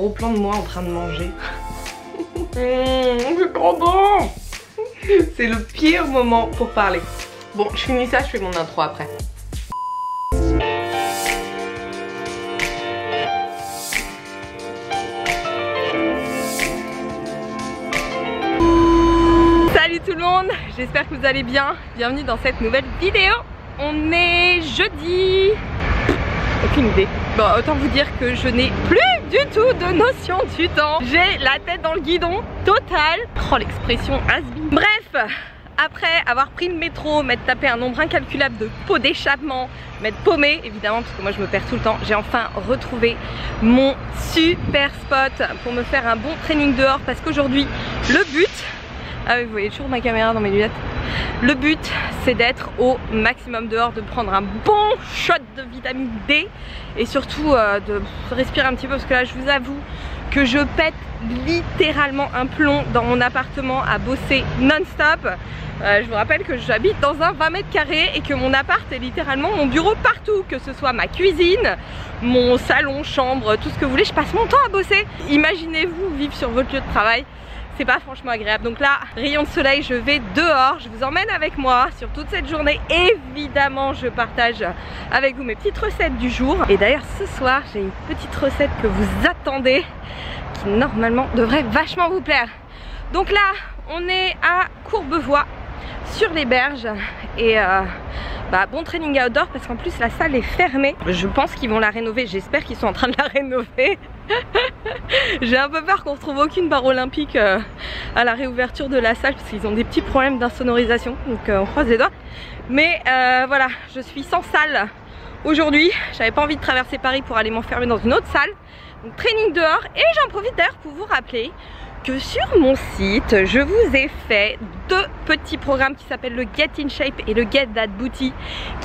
gros plan de moi en train de manger. C'est trop bon. C'est le pire moment pour parler. Bon, je finis ça, je fais mon intro après. Salut tout le monde, j'espère que vous allez bien. Bienvenue dans cette nouvelle vidéo. On est jeudi. Aucune idée. Bon, autant vous dire que je n'ai plus du tout de notion du temps. J'ai la tête dans le guidon total. Oh, l'expression has-been. Bref, après avoir pris le métro, m'être tapé un nombre incalculable de pots d'échappement, m'être paumé évidemment parce que moi je me perds tout le temps, j'ai enfin retrouvé mon super spot pour me faire un bon training dehors parce qu'aujourd'hui le but, ah oui vous voyez toujours ma caméra dans mes lunettes, le but c'est d'être au maximum dehors, de prendre un bon shot de vitamine D et surtout de respirer un petit peu parce que là je vous avoue que je pète littéralement un plomb dans mon appartement à bosser non-stop. Je vous rappelle que j'habite dans un 20 mètres carrés et que mon appart est littéralement mon bureau partout, que ce soit ma cuisine, mon salon, chambre, tout ce que vous voulez, je passe mon temps à bosser. Imaginez-vous vivre sur votre lieu de travail. C'est pas franchement agréable. Donc là, rayon de soleil, je vais dehors, je vous emmène avec moi sur toute cette journée. Évidemment, je partage avec vous mes petites recettes du jour. Et d'ailleurs, ce soir, j'ai une petite recette que vous attendez qui normalement devrait vachement vous plaire. Donc là, on est à Courbevoie, sur les berges. Et bon training outdoor parce qu'en plus la salle est fermée. Je pense qu'ils vont la rénover, j'espère qu'ils sont en train de la rénover. J'ai un peu peur qu'on retrouve aucune barre olympique à la réouverture de la salle parce qu'ils ont des petits problèmes d'insonorisation, donc on croise les doigts. Mais voilà, je suis sans salle aujourd'hui, j'avais pas envie de traverser Paris pour aller m'enfermer dans une autre salle. Donc training dehors, et j'en profite d'ailleurs pour vous rappeler que sur mon site, je vous ai fait deux petits programmes qui s'appellent le Get in Shape et le Get That Booty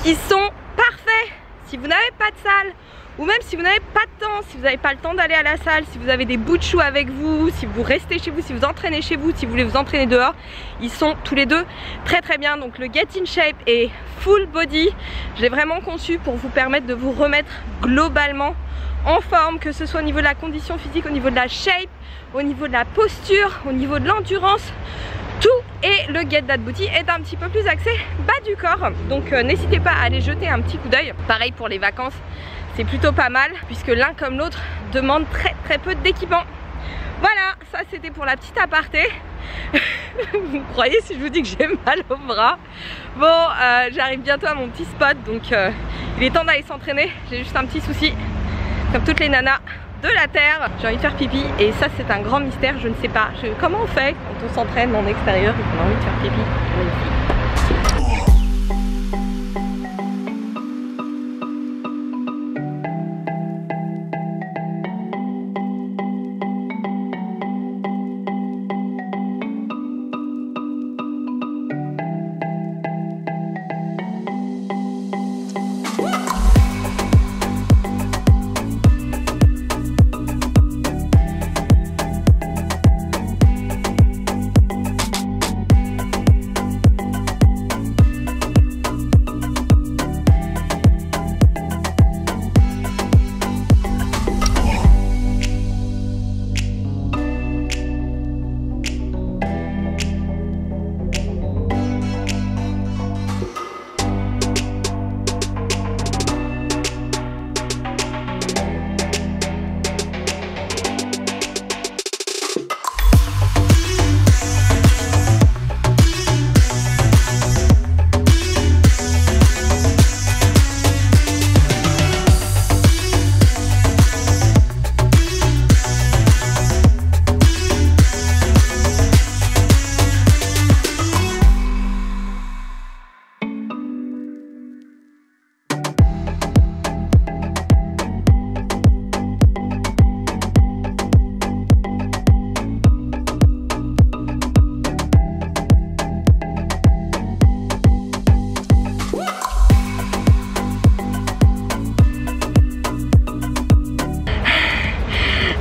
qui sont parfaits si vous n'avez pas de salle ou même si vous n'avez pas de temps, si vous n'avez pas le temps d'aller à la salle, si vous avez des bouts de chou avec vous, si vous restez chez vous, si vous entraînez chez vous, si vous voulez vous entraîner dehors, ils sont tous les deux très très bien. Donc le Get in Shape et Full Body, je l'ai vraiment conçu pour vous permettre de vous remettre globalement en forme, que ce soit au niveau de la condition physique, au niveau de la shape, au niveau de la posture, au niveau de l'endurance, tout. Et le Get That Booty est un petit peu plus axé bas du corps, donc n'hésitez pas à aller jeter un petit coup d'œil. Pareil pour les vacances, c'est plutôt pas mal puisque l'un comme l'autre demande très peu d'équipement. Voilà, ça c'était pour la petite aparté. Vous me croyez si je vous dis que j'ai mal au bras? Bon, j'arrive bientôt à mon petit spot, donc il est temps d'aller s'entraîner. J'ai juste un petit souci, comme toutes les nanas de la terre, j'ai envie de faire pipi et ça c'est un grand mystère, je ne sais pas comment on fait quand on s'entraîne en extérieur et qu'on a envie de faire pipi.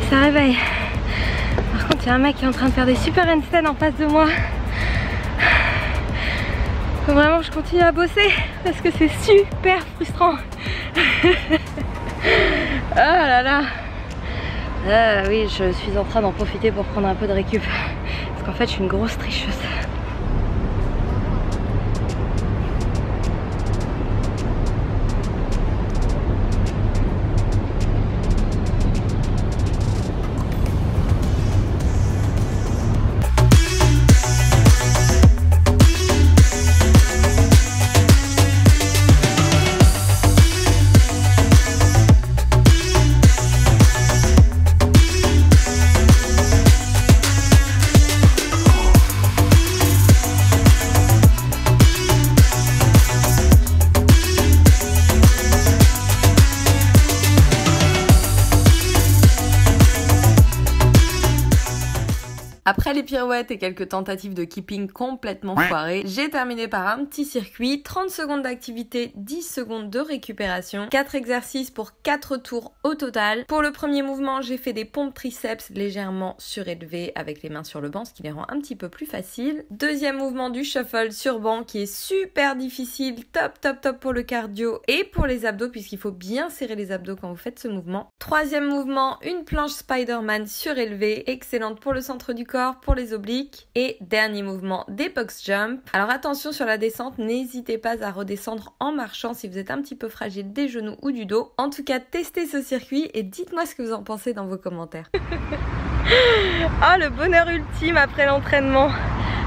Ça réveille. Par contre il y a un mec qui est en train de faire des super handstands en face de moi. Faut vraiment que je continue à bosser parce que c'est super frustrant. Oh là là. Oui, je suis en train d'en profiter pour prendre un peu de récup. Parce qu'en fait, je suis une grosse tricheuse. Après les pirouettes et quelques tentatives de keeping complètement foirées, j'ai terminé par un petit circuit, 30 secondes d'activité, 10 secondes de récupération, 4 exercices pour 4 tours au total. Pour le premier mouvement, j'ai fait des pompes triceps légèrement surélevées avec les mains sur le banc, ce qui les rend un petit peu plus faciles. Deuxième mouvement du shuffle sur banc qui est super difficile, top pour le cardio et pour les abdos puisqu'il faut bien serrer les abdos quand vous faites ce mouvement. Troisième mouvement, une planche Spider-Man surélevée, excellente pour le centre du corps, pour les obliques. Et dernier mouvement, des box jump. Alors attention sur la descente, n'hésitez pas à redescendre en marchant si vous êtes un petit peu fragile des genoux ou du dos. En tout cas, testez ce circuit et dites-moi ce que vous en pensez dans vos commentaires. Oh, le bonheur ultime après l'entraînement.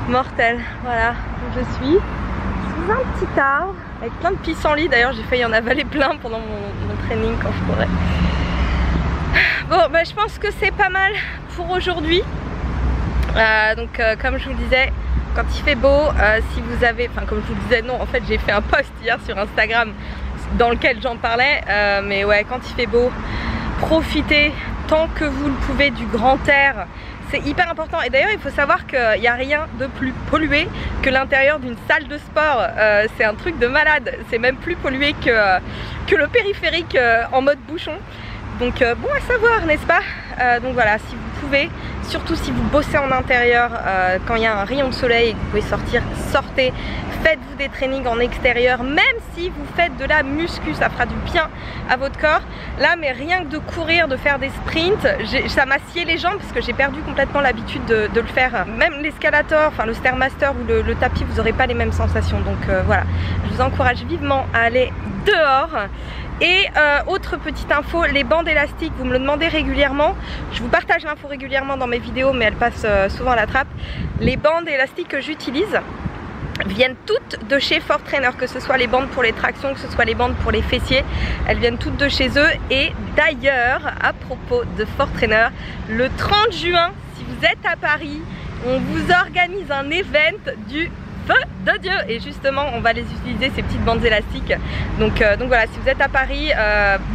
Mortel. Voilà, je suis sous un petit arbre avec plein de pissenlits. D'ailleurs, j'ai failli en avaler plein pendant mon training quand je courais. Bon, bah, je pense que c'est pas mal pour aujourd'hui. Comme je vous le disais, quand il fait beau, si vous avez, enfin comme je vous le disais, non, en fait j'ai fait un post hier sur Instagram dans lequel j'en parlais, mais ouais, quand il fait beau, profitez tant que vous le pouvez du grand air. C'est hyper important. Et d'ailleurs il faut savoir qu'il n'y a rien de plus pollué que l'intérieur d'une salle de sport. C'est un truc de malade. C'est même plus pollué que le périphérique en mode bouchon. Donc bon à savoir, n'est-ce pas? Donc voilà, si vous pouvez, surtout si vous bossez en intérieur, quand il y a un rayon de soleil et que vous pouvez sortir, sortez. Faites-vous des trainings en extérieur, même si vous faites de la muscu, ça fera du bien à votre corps. Là, mais rien que de courir, de faire des sprints, ça m'a scié les jambes parce que j'ai perdu complètement l'habitude de le faire. Même l'escalator, enfin le Stairmaster ou le tapis, vous n'aurez pas les mêmes sensations. Donc voilà, je vous encourage vivement à aller dehors. Et autre petite info, les bandes élastiques, vous me le demandez régulièrement. Je vous partage l'info régulièrement dans mes vidéos, mais elles passent souvent à la trappe. Les bandes élastiques que j'utilise viennent toutes de chez Force Trainer, que ce soit les bandes pour les tractions, que ce soit les bandes pour les fessiers, elles viennent toutes de chez eux. Et d'ailleurs, à propos de Force Trainer, le 30 juin, si vous êtes à Paris, on vous organise un event du feu de Dieu, et justement on va les utiliser, ces petites bandes élastiques. Donc voilà, si vous êtes à Paris,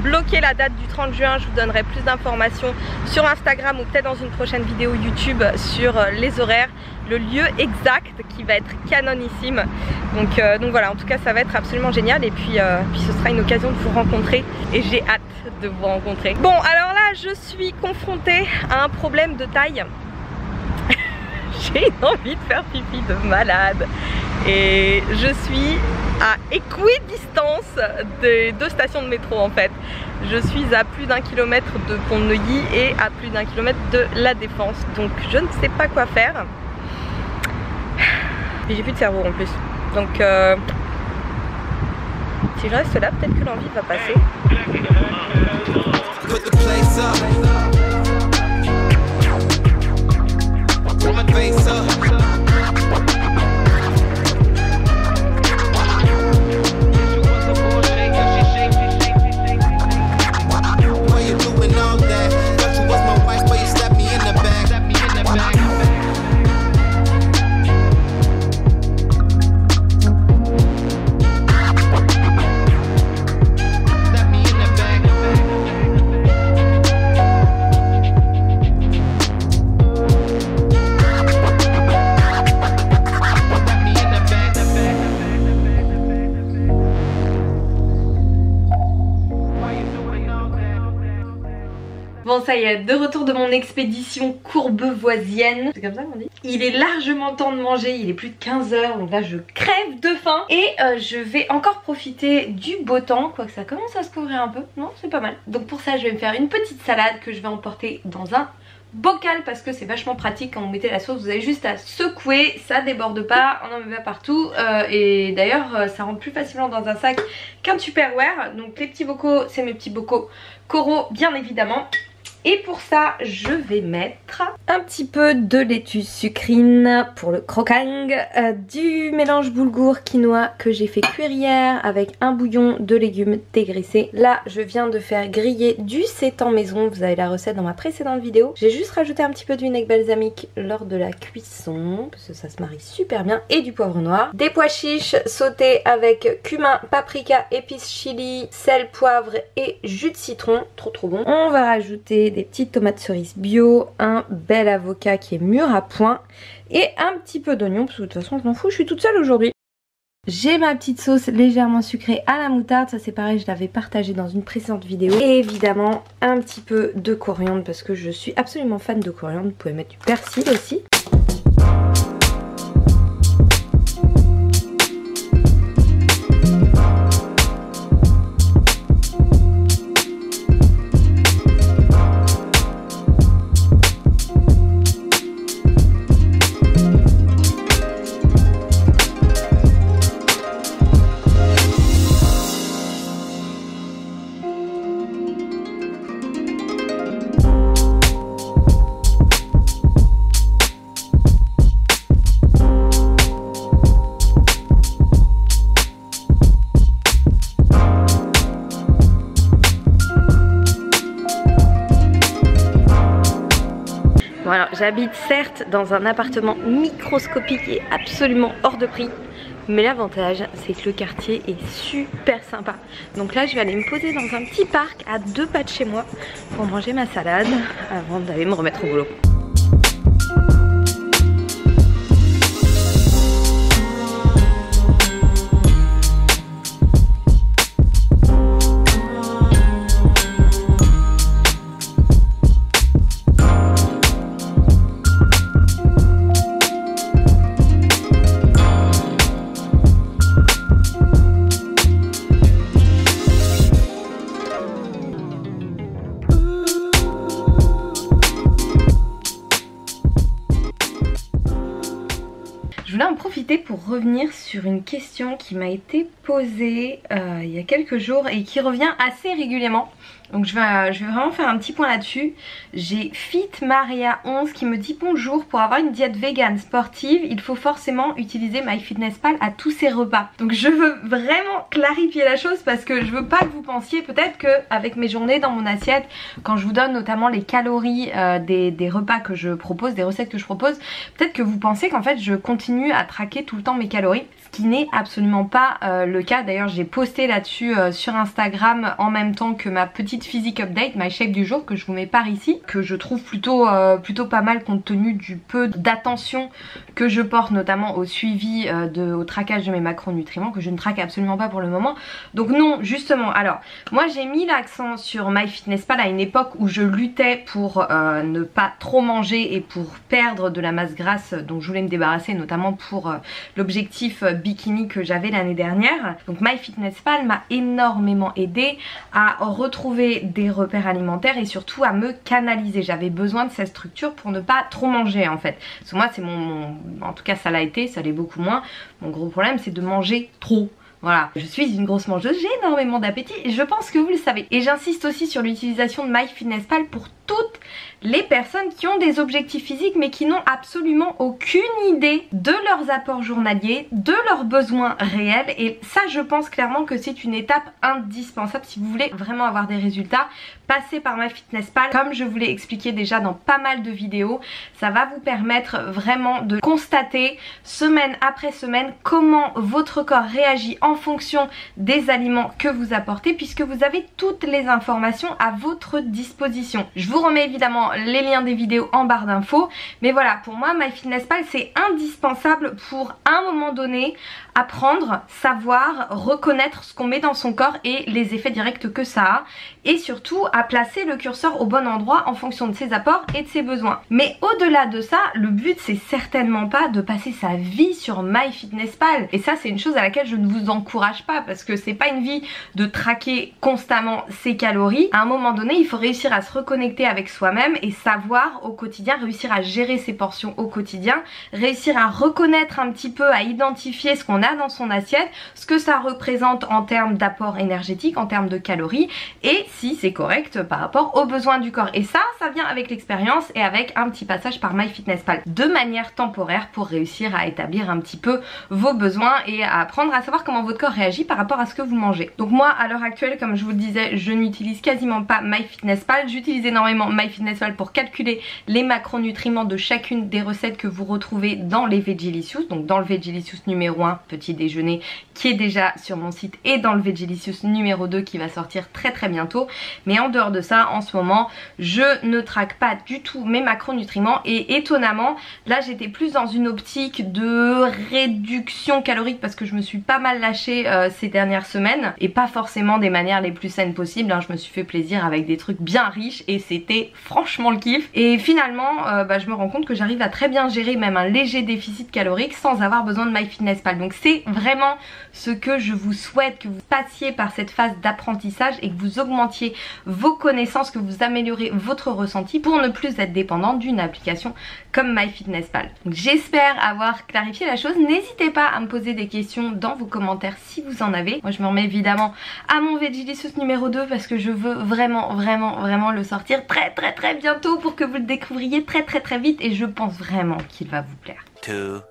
bloquez la date du 30 juin, je vous donnerai plus d'informations sur Instagram ou peut-être dans une prochaine vidéo YouTube sur les horaires, le lieu exact qui va être canonissime. Donc voilà, en tout cas ça va être absolument génial, et puis ce sera une occasion de vous rencontrer et j'ai hâte de vous rencontrer. Bon, alors là je suis confrontée à un problème de taille. J'ai une envie de faire pipi de malade et je suis à équidistance des 2 stations de métro en fait. Je suis à plus d'1 kilomètre de Pont-de-Neuilly et à plus d'1 kilomètre de La Défense, donc je ne sais pas quoi faire. Et j'ai plus de cerveau en plus, donc si je reste là, peut-être que l'envie va passer. Face up. ça y est, de retour de mon expédition courbevoisienne. C'est comme ça qu'on dit. Il est largement temps de manger, il est plus de 15 h, donc là je crève de faim. Et je vais encore profiter du beau temps, quoique ça commence à se couvrir un peu. Non, c'est pas mal. Donc pour ça je vais me faire une petite salade que je vais emporter dans un bocal parce que c'est vachement pratique. Quand vous mettez la sauce, vous avez juste à secouer, ça déborde pas, on en met pas partout. Et d'ailleurs ça rentre plus facilement dans un sac qu'un Tupperware. Donc les petits bocaux, c'est mes petits bocaux Coro bien évidemment. Et pour ça, je vais mettre un petit peu de laitue sucrine pour le croquant, du mélange boulgour quinoa que j'ai fait cuire hier avec un bouillon de légumes dégraissés. Là, je viens de faire griller du sétan maison, vous avez la recette dans ma précédente vidéo. J'ai juste rajouté un petit peu de vinaigre balsamique lors de la cuisson, parce que ça se marie super bien, et du poivre noir. Des pois chiches sautés avec cumin, paprika, épices chili, sel, poivre et jus de citron, trop bon. On va rajouter des petites tomates cerises bio, un bel avocat qui est mûr à point et un petit peu d'oignon parce que de toute façon je m'en fous, je suis toute seule aujourd'hui. J'ai ma petite sauce légèrement sucrée à la moutarde, ça c'est pareil, je l'avais partagé dans une précédente vidéo. Et évidemment un petit peu de coriandre parce que je suis absolument fan de coriandre, vous pouvez mettre du persil aussi. Bon alors j'habite certes dans un appartement microscopique et absolument hors de prix, mais l'avantage c'est que le quartier est super sympa. Donc là je vais aller me poser dans un petit parc à 2 pas de chez moi pour manger ma salade avant d'aller me remettre au boulot. Je voulais en profiter pour revenir sur une question qui m'a été posée il y a quelques jours et qui revient assez régulièrement. Donc je vais vraiment faire un petit point là-dessus. J'ai FitMaria11 qui me dit bonjour, pour avoir une diète vegan sportive, il faut forcément utiliser MyFitnessPal à tous ses repas. Donc je veux vraiment clarifier la chose parce que je veux pas que vous pensiez peut-être qu'avec mes journées dans mon assiette, quand je vous donne notamment les calories des repas que je propose, des recettes que je propose, peut-être que vous pensez qu'en fait je continue à traquer tout le temps mes calories, ce qui n'est absolument pas le cas. D'ailleurs j'ai posté là-dessus sur Instagram en même temps que ma petite physique update, my shape du jour, que je vous mets par ici, que je trouve plutôt pas mal compte tenu du peu d'attention que je porte notamment au suivi au traquage de mes macronutriments, que je ne traque absolument pas pour le moment. Donc non, justement, alors moi j'ai mis l'accent sur MyFitnessPal à une époque où je luttais pour ne pas trop manger et pour perdre de la masse grasse dont je voulais me débarrasser, notamment pour l'objectif bikini que j'avais l'année dernière. Donc MyFitnessPal m'a énormément aidé à retrouver des repères alimentaires et surtout à me canaliser. J'avais besoin de cette structure pour ne pas trop manger en fait. Parce que moi c'est en tout cas ça l'a été, ça l'est beaucoup moins. Mon gros problème c'est de manger trop. Voilà, je suis une grosse mangeuse, j'ai énormément d'appétit et je pense que vous le savez. Et j'insiste aussi sur l'utilisation de MyFitnessPal pour toutes les personnes qui ont des objectifs physiques mais qui n'ont absolument aucune idée de leurs apports journaliers, de leurs besoins réels. Et ça je pense clairement que c'est une étape indispensable si vous voulez vraiment avoir des résultats. Passez par MyFitnessPal, comme je vous l'ai expliqué déjà dans pas mal de vidéos. Ça va vous permettre vraiment de constater semaine après semaine comment votre corps réagit en fonction des aliments que vous apportez, puisque vous avez toutes les informations à votre disposition. Je vous remets évidemment les liens des vidéos en barre d'infos, mais voilà, pour moi MyFitnessPal c'est indispensable pour à un moment donné apprendre, savoir, reconnaître ce qu'on met dans son corps et les effets directs que ça a, et surtout à placer le curseur au bon endroit en fonction de ses apports et de ses besoins. Mais au-delà de ça, le but c'est certainement pas de passer sa vie sur MyFitnessPal. Et ça c'est une chose à laquelle je ne vous encourage pas, parce que c'est pas une vie de traquer constamment ses calories. À un moment donné, il faut réussir à se reconnecter avec soi-même et savoir au quotidien, réussir à gérer ses portions au quotidien, réussir à reconnaître un petit peu, à identifier ce qu'on a dans son assiette, ce que ça représente en termes d'apport énergétique, en termes de calories, et si c'est correct par rapport aux besoins du corps. Et ça vient avec l'expérience et avec un petit passage par MyFitnessPal de manière temporaire pour réussir à établir un petit peu vos besoins et à apprendre à savoir comment votre corps réagit par rapport à ce que vous mangez. Donc moi à l'heure actuelle, comme je vous le disais, je n'utilise quasiment pas MyFitnessPal. J'utilise énormément MyFitnessPal pour calculer les macronutriments de chacune des recettes que vous retrouvez dans les Vegelicious, donc dans le Vegelicious numéro 1 petit déjeuner qui est déjà sur mon site et dans le Vegelicious numéro 2 qui va sortir très bientôt. Mais en dehors de ça, en ce moment je ne traque pas du tout mes macronutriments et étonnamment là j'étais plus dans une optique de réduction calorique parce que je me suis pas mal lâchée ces dernières semaines et pas forcément des manières les plus saines possibles, hein. Je me suis fait plaisir avec des trucs bien riches et c'était franchement le kiff. Et finalement je me rends compte que j'arrive à très bien gérer même un léger déficit calorique sans avoir besoin de MyFitnessPal. Donc c'est vraiment ce que je vous souhaite, que vous passiez par cette phase d'apprentissage et que vous augmentiez vos connaissances, que vous améliorez votre ressenti pour ne plus être dépendant d'une application comme MyFitnessPal. J'espère avoir clarifié la chose. N'hésitez pas à me poser des questions dans vos commentaires si vous en avez. Moi je me remets évidemment à mon Vegelicious numéro 2 parce que je veux vraiment le sortir très bientôt pour que vous le découvriez très vite et je pense vraiment qu'il va vous plaire. 2000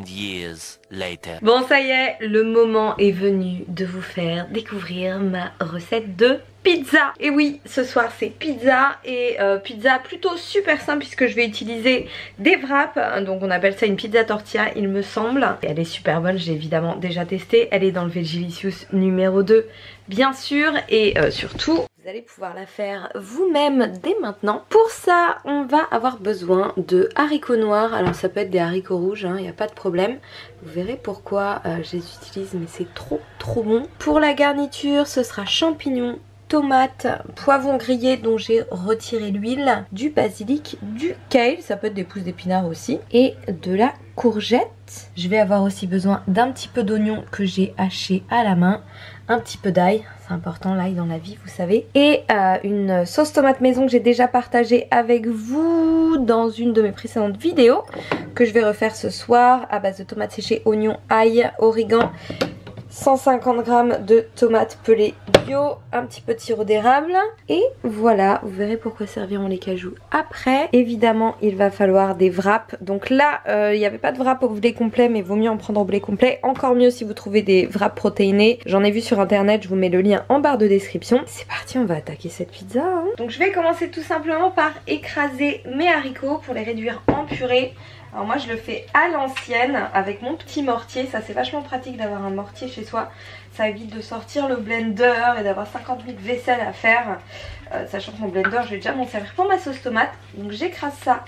years later. Bon ça y est, le moment est venu de vous faire découvrir ma recette de pizza. Et oui, ce soir c'est pizza et pizza plutôt super simple puisque je vais utiliser des wraps. Donc on appelle ça une pizza tortilla il me semble. Et elle est super bonne, j'ai évidemment déjà testé. Elle est dans le Vegelicious numéro 2 bien sûr et surtout vous allez pouvoir la faire vous-même dès maintenant. Pour ça on va avoir besoin de haricots noirs. Alors ça peut être des haricots rouges, il n'y a pas de problème. Vous verrez pourquoi je les utilise mais c'est trop bon. Pour la garniture ce sera champignons, tomates, poivrons grillés dont j'ai retiré l'huile, du basilic, du kale, ça peut être des pousses d'épinards aussi, et de la courgette. Je vais avoir aussi besoin d'un petit peu d'oignon que j'ai haché à la main, un petit peu d'ail, c'est important l'ail dans la vie vous savez, et une sauce tomate maison que j'ai déjà partagée avec vous dans une de mes précédentes vidéos, que je vais refaire ce soir à base de tomates séchées, oignons, ail, origan, 150 g de tomates pelées bio, un petit peu de sirop d'érable et voilà, vous verrez pourquoi serviront les cajous après. Évidemment il va falloir des wraps, donc là il n'y avait pas de wrap au blé complet mais vaut mieux en prendre au blé complet, encore mieux si vous trouvez des wraps protéinés, j'en ai vu sur internet, je vous mets le lien en barre de description. C'est parti, on va attaquer cette pizza hein. Donc je vais commencer tout simplement par écraser mes haricots pour les réduire en purée. Alors moi je le fais à l'ancienne avec mon petit mortier, ça c'est vachement pratique d'avoir un mortier chez soi, ça évite de sortir le blender et d'avoir 50 000 vaisselle à faire, sachant que mon blender je vais déjà m'en servir pour ma sauce tomate, donc j'écrase ça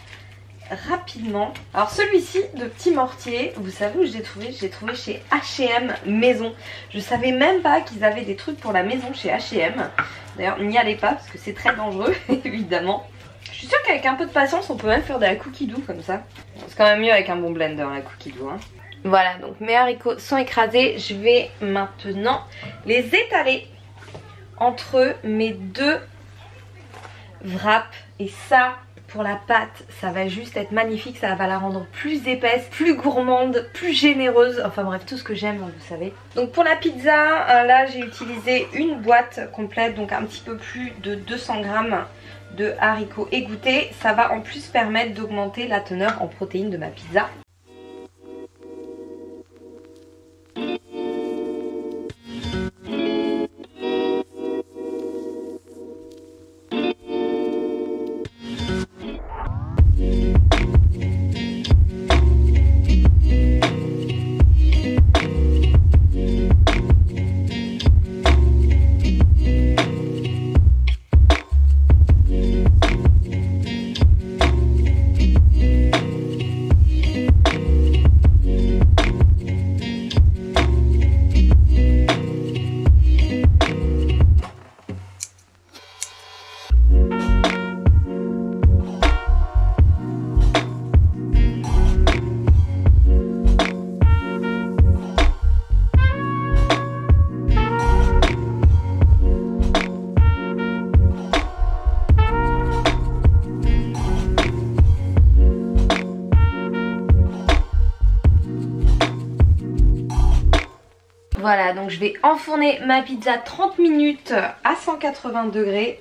rapidement. Alors celui-ci de petit mortier, vous savez où je l'ai trouvé? Je l'ai trouvé chez H&M maison, je savais même pas qu'ils avaient des trucs pour la maison chez H&M, d'ailleurs n'y allez pas parce que c'est très dangereux évidemment. Je suis sûre qu'avec un peu de patience on peut même faire de la cookie dough comme ça. Bon, c'est quand même mieux avec un bon blender la cookie dough hein. Voilà, donc mes haricots sont écrasés. Je vais maintenant les étaler entre mes deux wraps. Et ça, pour la pâte, ça va juste être magnifique. Ça va la rendre plus épaisse, plus gourmande, plus généreuse. Enfin bref, tout ce que j'aime, vous savez. Donc pour la pizza, là j'ai utilisé une boîte complète, donc un petit peu plus de 200 g de haricots égouttés. Ça va en plus permettre d'augmenter la teneur en protéines de ma pizza. Voilà, donc je vais enfourner ma pizza 30 minutes à 180 degrés.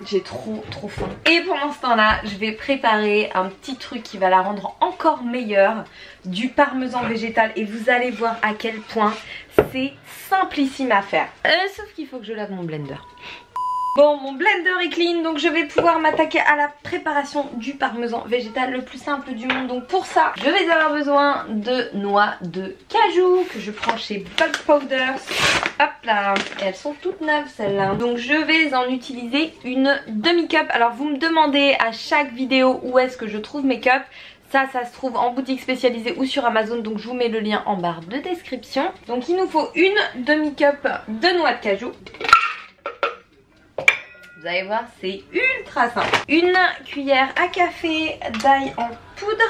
J'ai trop faim. Et pendant ce temps là, je vais préparer un petit truc qui va la rendre encore meilleure, du parmesan végétal. Et vous allez voir à quel point c'est simplissime à faire. Sauf qu'il faut que je lave mon blender. Bon, mon blender est clean, donc je vais pouvoir m'attaquer à la préparation du parmesan végétal le plus simple du monde. Donc pour ça, je vais avoir besoin de noix de cajou que je prends chez Bulk Powders. Hop là, et elles sont toutes neuves celles-là. Donc je vais en utiliser une demi-cup. Alors vous me demandez à chaque vidéo où est-ce que je trouve mes cups. Ça se trouve en boutique spécialisée ou sur Amazon, donc je vous mets le lien en barre de description. Donc il nous faut une demi-cup de noix de cajou. Vous allez voir, c'est ultra simple. Une cuillère à café d'ail en poudre.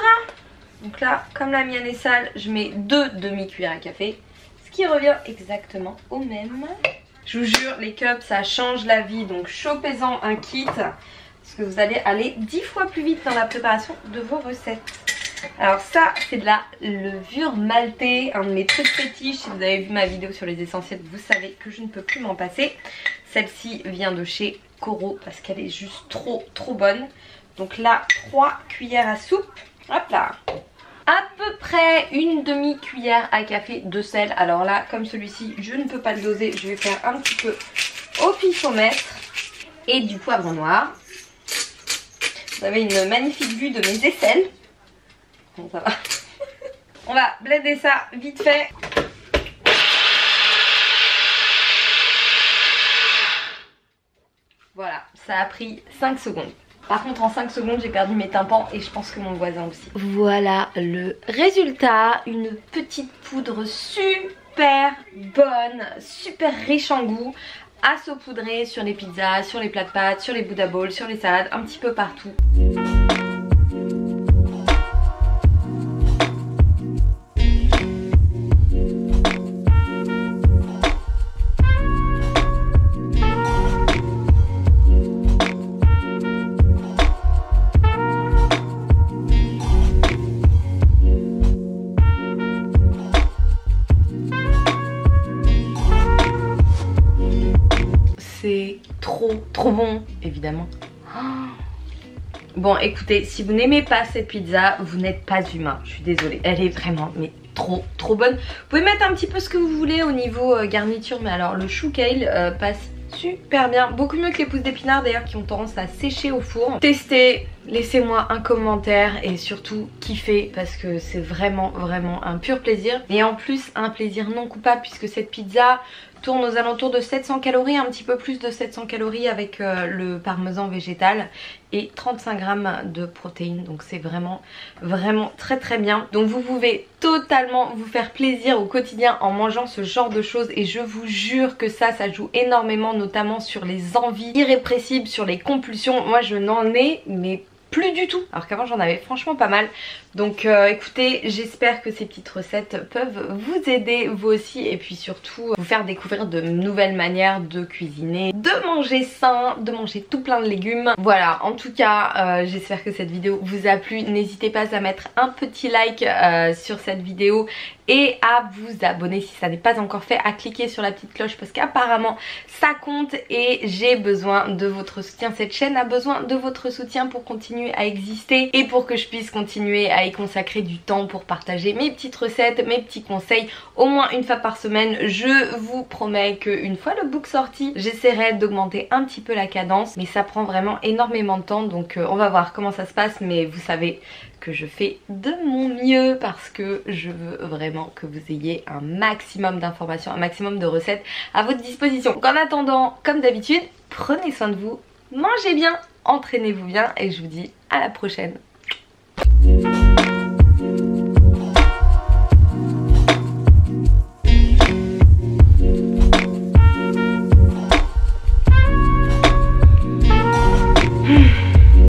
Donc là, comme la mienne est sale, je mets 2 demi-cuillères à café. Ce qui revient exactement au même. Je vous jure, les cups, ça change la vie. Donc chopez-en un kit. Parce que vous allez aller 10 fois plus vite dans la préparation de vos recettes. Alors ça, c'est de la levure maltée, un de mes trucs fétiches. Si vous avez vu ma vidéo sur les essentiels, vous savez que je ne peux plus m'en passer. Celle-ci vient de chez Coro parce qu'elle est juste trop bonne. Donc là, 3 cuillères à soupe. Hop là. À peu près une demi-cuillère à café de sel. Alors là, comme celui-ci, je ne peux pas le doser. Je vais faire un petit peu au pifomètre. Et du poivre noir. Vous avez une magnifique vue de mes aisselles. Bon, ça va. On va blender ça vite fait. Voilà, ça a pris 5 secondes. Par contre en 5 secondes j'ai perdu mes tympans et je pense que mon voisin aussi. Voilà le résultat, une petite poudre super bonne, super riche en goût, à saupoudrer sur les pizzas, sur les plats de pâtes, sur les Buddha bowls, sur les salades, un petit peu partout. C'est trop bon, évidemment. Oh. Bon, écoutez, si vous n'aimez pas cette pizza, vous n'êtes pas humain. Je suis désolée, elle est vraiment mais trop bonne. Vous pouvez mettre un petit peu ce que vous voulez au niveau garniture, mais alors le chou kale passe super bien. Beaucoup mieux que les pousses d'épinards d'ailleurs qui ont tendance à sécher au four. Testez, laissez-moi un commentaire et surtout kiffez parce que c'est vraiment un pur plaisir. Et en plus un plaisir non coupable puisque cette pizza tourne aux alentours de 700 calories, un petit peu plus de 700 calories avec le parmesan végétal et 35 grammes de protéines. Donc c'est vraiment très bien. Donc vous pouvez totalement vous faire plaisir au quotidien en mangeant ce genre de choses et je vous jure que ça joue énormément, notamment sur les envies irrépressibles, sur les compulsions. Moi je n'en ai mais plus du tout, alors qu'avant j'en avais franchement pas mal. Donc écoutez, j'espère que ces petites recettes peuvent vous aider vous aussi et puis surtout vous faire découvrir de nouvelles manières de cuisiner, de manger sain, de manger tout plein de légumes. Voilà, en tout cas j'espère que cette vidéo vous a plu. N'hésitez pas à mettre un petit like sur cette vidéo et à vous abonner si ça n'est pas encore fait, à cliquer sur la petite cloche parce qu'apparemment ça compte et j'ai besoin de votre soutien. Cette chaîne a besoin de votre soutien pour continuer à exister et pour que je puisse continuer à y consacrer du temps pour partager mes petites recettes, mes petits conseils au moins une fois par semaine. Je vous promets qu'une fois le book sorti, j'essaierai d'augmenter un petit peu la cadence, mais ça prend vraiment énormément de temps, donc on va voir comment ça se passe. Mais vous savez que je fais de mon mieux parce que je veux vraiment que vous ayez un maximum d'informations, un maximum de recettes à votre disposition. Donc en attendant, comme d'habitude, prenez soin de vous, mangez bien, entraînez-vous bien et je vous dis à la prochaine.